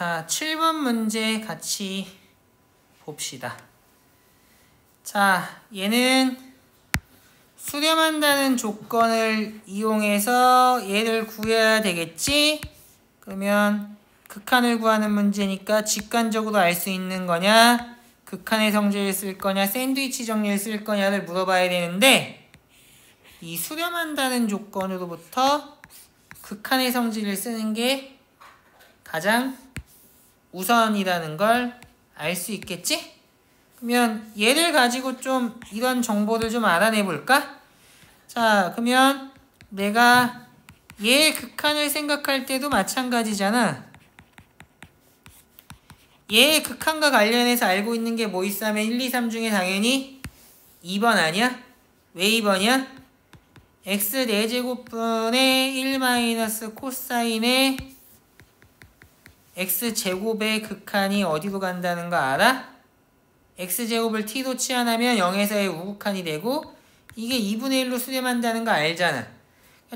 자, 7번 문제 같이 봅시다. 자, 얘는 수렴한다는 조건을 이용해서 얘를 구해야 되겠지? 그러면 극한을 구하는 문제니까 직관적으로 알 수 있는 거냐, 극한의 성질을 쓸 거냐, 샌드위치 정리를 쓸 거냐를 물어봐야 되는데, 이 수렴한다는 조건으로부터 극한의 성질을 쓰는 게 가장 우선이라는 걸 알 수 있겠지? 그러면 얘를 가지고 좀 이런 정보를 좀 알아내 볼까? 자, 그러면 내가 얘의 극한을 생각할 때도 마찬가지잖아. 얘의 극한과 관련해서 알고 있는 게 뭐 있어 하면 1, 2, 3 중에 당연히 2번 아니야? 왜 2번이야? x 4제곱분의 1 마이너스 코사인의 x제곱의 극한이 어디로 간다는 거 알아? x제곱을 t로 치환하면 0에서의 우극한이 되고 이게 2분의 1로 수렴한다는 거 알잖아.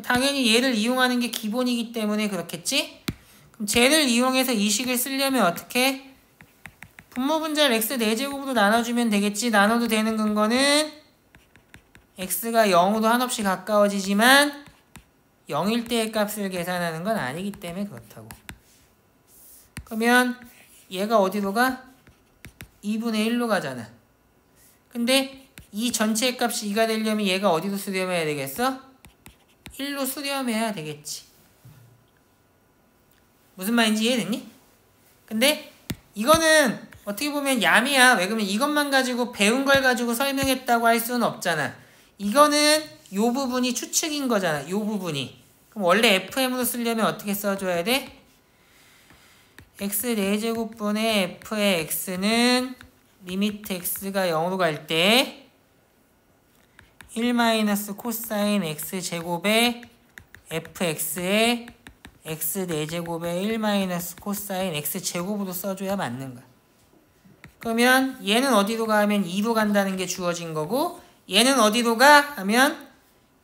당연히 얘를 이용하는 게 기본이기 때문에 그렇겠지? 그럼 쟤를 이용해서 이 식을 쓰려면 어떻게? 분모분자를 x 4제곱으로 나눠주면 되겠지. 나눠도 되는 근거는 x가 0으로 한없이 가까워지지만 0일 때의 값을 계산하는 건 아니기 때문에 그렇다고. 그러면 얘가 어디로 가? 2분의 1로 가잖아. 근데 이 전체의 값이 2가 되려면 얘가 어디로 수렴해야 되겠어? 1로 수렴해야 되겠지. 무슨 말인지 이해됐니? 근데 이거는 어떻게 보면 얌이야. 왜 그러면 이것만 가지고 배운 걸 가지고 설명했다고 할 수는 없잖아. 이거는 요 부분이 추측인 거잖아. 요 부분이. 그럼 원래 fm으로 쓰려면 어떻게 써줘야 돼? x 4제곱분의 f의 x는 리미트 x가 0으로 갈 때 1 마이너스 코사인 x제곱의 fx에 x 4제곱의 1 마이너스 코사인 x제곱으로 써줘야 맞는 거야. 그러면 얘는 어디로 가 하면 2로 간다는 게 주어진 거고 얘는 어디로 가 하면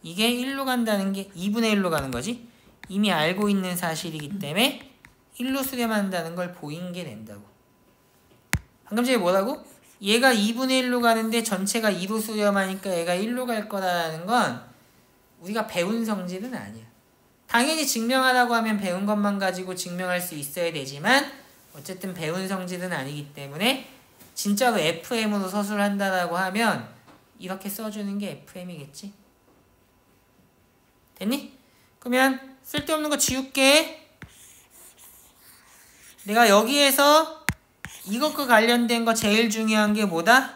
이게 1로 간다는 게 2분의 1로 가는 거지. 이미 알고 있는 사실이기 때문에 1로 수렴한다는 걸 보인 게 된다고. 방금 전에 뭐라고? 얘가 2분의 1로 가는데 전체가 2로 수렴하니까 얘가 1로 갈 거라는 건 우리가 배운 성질은 아니야. 당연히 증명하라고 하면 배운 것만 가지고 증명할 수 있어야 되지만 어쨌든 배운 성질은 아니기 때문에 진짜로 FM으로 서술한다라고 하면 이렇게 써주는 게 FM이겠지? 됐니? 그러면 쓸데없는 거 지울게. 내가 여기에서 이것과 관련된 거 제일 중요한 게 뭐다?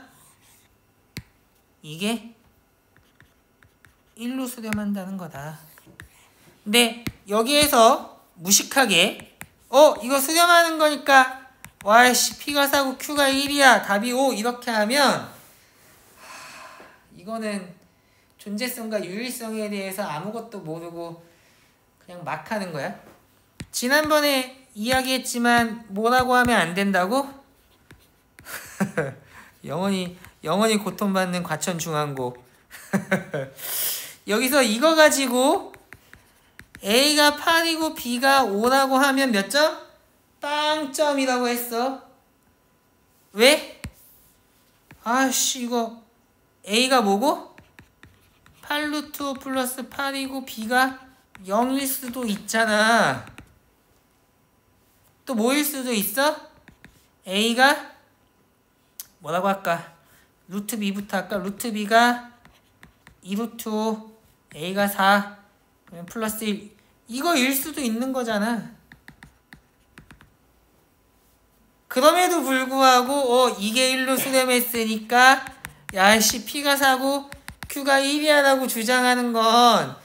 이게 1로 수렴한다는 거다. 근데 여기에서 무식하게 이거 수렴하는 거니까 와이씨 P가 4고 Q가 1이야 답이 5 이렇게 하면 이거는 존재성과 유일성에 대해서 아무것도 모르고 그냥 막 하는 거야. 지난번에 이야기했지만 뭐라고 하면 안 된다고? 영원히 고통받는 과천중앙고. 여기서 이거 가지고 A가 8이고 B가 5라고 하면 몇 점? 빵점이라고 했어. 왜? 아씨 이거 A가 뭐고? 8루트 5 플러스 8이고 B가 0일 수도 있잖아. 또 뭐일 수도 있어? A가 뭐라고 할까? 루트 B부터 할까? 루트 B가 2루트 5 A가 4 그러면 플러스 1 이거일 수도 있는 거잖아. 그럼에도 불구하고 이게 1로 수렴했으니까 야씨 P가 4고 Q가 1이야 라고 주장하는 건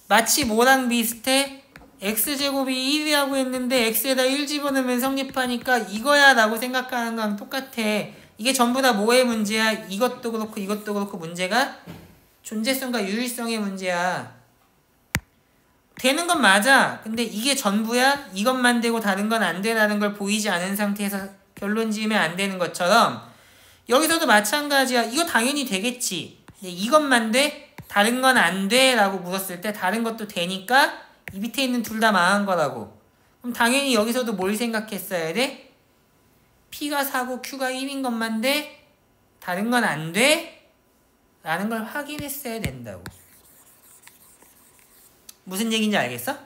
마치 뭐랑 비슷해? x제곱이 1이라고 했는데 x에다 1 집어넣으면 성립하니까 이거야 라고 생각하는 거랑 똑같아. 이게 전부 다 뭐의 문제야? 이것도 그렇고 이것도 그렇고 문제가 존재성과 유일성의 문제야. 되는 건 맞아. 근데 이게 전부야? 이것만 되고 다른 건 안 되라는 걸 보이지 않은 상태에서 결론 지으면 안 되는 것처럼 여기서도 마찬가지야. 이거 당연히 되겠지. 근데 이것만 돼? 다른 건 안 돼? 라고 물었을 때 다른 것도 되니까 이 밑에 있는 둘 다 망한 거라고. 그럼 당연히 여기서도 뭘 생각했어야 돼? P가 4고 Q가 1인 것만 돼? 다른 건 안 돼? 라는 걸 확인했어야 된다고. 무슨 얘기인지 알겠어?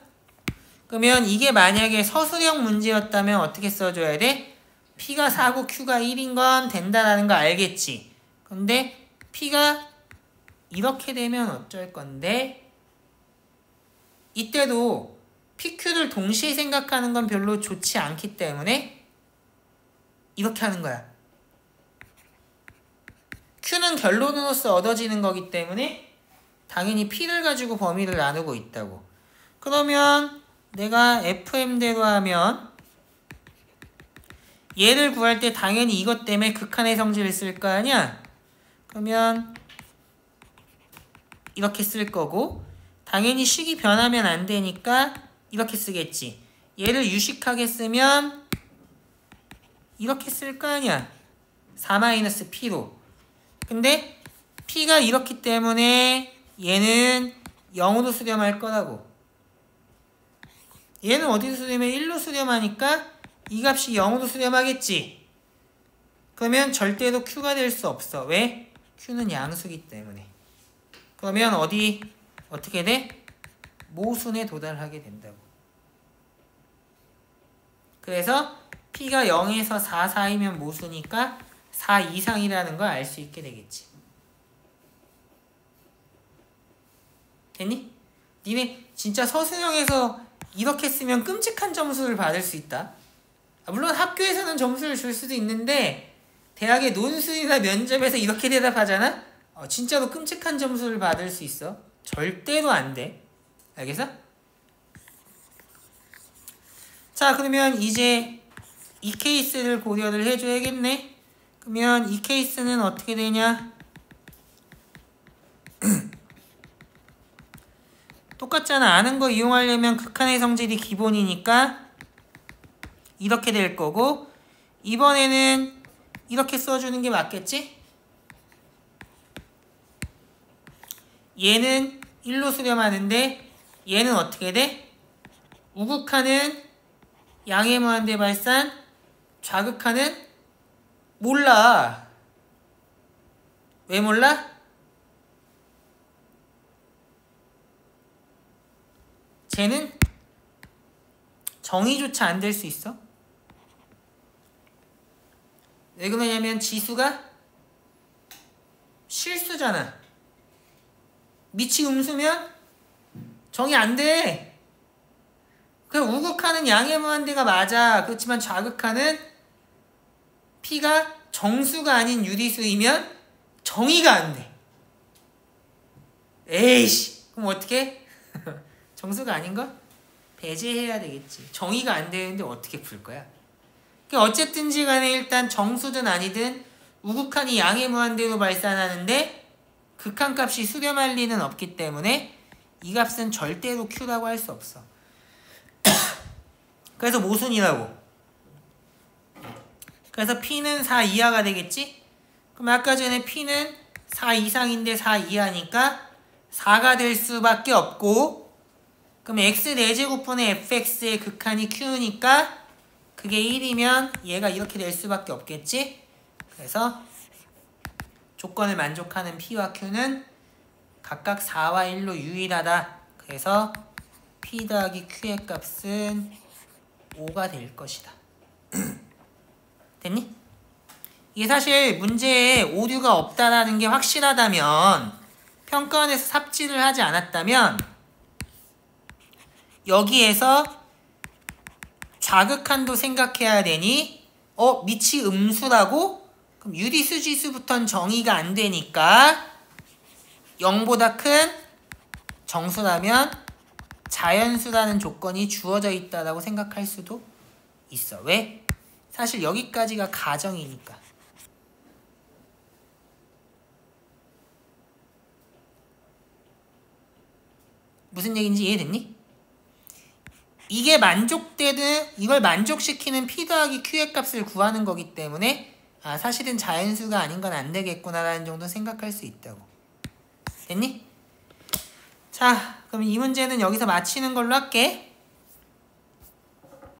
그러면 이게 만약에 서술형 문제였다면 어떻게 써줘야 돼? P가 4고 Q가 1인 건 된다라는 거 알겠지? 근데 P가 이렇게 되면 어쩔 건데? 이때도 PQ를 동시에 생각하는 건 별로 좋지 않기 때문에 이렇게 하는 거야. Q는 결론으로서 얻어지는 거기 때문에 당연히 P를 가지고 범위를 나누고 있다고. 그러면 내가 FM대로 하면 얘를 구할 때 당연히 이것 때문에 극한의 성질을 쓸 거 아니야? 그러면 이렇게 쓸 거고 당연히 식이 변하면 안 되니까 이렇게 쓰겠지. 얘를 유식하게 쓰면 이렇게 쓸 거 아니야. 4-P로. 근데 P가 이렇기 때문에 얘는 0으로 수렴할 거라고. 얘는 어디서 수렴해? 1로 수렴하니까 이 값이 0으로 수렴하겠지. 그러면 절대로 Q가 될 수 없어. 왜? Q는 양수기 때문에. 그러면 어떻게 돼? 모순에 도달하게 된다고. 그래서 P가 0에서 4 사이면 모순이니까 4 이상이라는 걸 알 수 있게 되겠지. 됐니? 니네 진짜 서술형에서 이렇게 쓰면 끔찍한 점수를 받을 수 있다. 물론 학교에서는 점수를 줄 수도 있는데 대학의 논술이나 면접에서 이렇게 대답하잖아? 진짜로 끔찍한 점수를 받을 수 있어. 절대로 안 돼. 알겠어? 자, 그러면 이제 이 케이스를 고려를 해줘야겠네. 그러면 이 케이스는 어떻게 되냐? 똑같잖아. 아는 거 이용하려면 극한의 성질이 기본이니까 이렇게 될 거고, 이번에는 이렇게 써주는 게 맞겠지? 얘는 1로 수렴하는데 얘는 어떻게 돼? 우극하는 양의 무한대 발산, 좌극하는 몰라. 왜 몰라? 쟤는 정의조차 안 될 수 있어. 왜 그러냐면 지수가 실수잖아. 미치 음수면 정의 안 돼. 그 우극하는 양의 무한대가 맞아. 그렇지만 좌극하는 P가 정수가 아닌 유리수이면 정의가 안 돼. 에이씨, 그럼 어떻게? 정수가 아닌 거? 배제해야 되겠지. 정의가 안 되는데 어떻게 풀 거야? 어쨌든지 간에 일단 정수든 아니든 우극한이 양의 무한대로 발산하는데 극한값이 수렴할 리는 없기 때문에 이 값은 절대로 Q라고 할 수 없어. 그래서 모순이라고. 그래서 P는 4 이하가 되겠지? 그럼 아까 전에 P는 4 이상인데 4 이하니까 4가 될 수밖에 없고, 그럼 x 4제곱분의 fx의 극한이 q니까 그게 1이면 얘가 이렇게 될 수밖에 없겠지? 그래서 조건을 만족하는 p와 q는 각각 4와 1로 유일하다. 그래서 p 더하기 q의 값은 5가 될 것이다. 됐니? 이게 사실 문제에 오류가 없다라는 게 확실하다면, 평가원에서 삽질을 하지 않았다면 여기에서 좌극한도 생각해야 되니 미치 음수라고? 그럼 유리수 지수부터는 정의가 안 되니까 0보다 큰 정수라면 자연수라는 조건이 주어져 있다라고 생각할 수도 있어. 왜? 사실 여기까지가 가정이니까. 무슨 얘기인지 이해됐니? 이게 만족되든 이걸 만족시키는 P 더하기 Q의 값을 구하는 거기 때문에 사실은 자연수가 아닌 건 안 되겠구나라는 정도 생각할 수 있다고. 됐니? 자, 그럼 이 문제는 여기서 마치는 걸로 할게.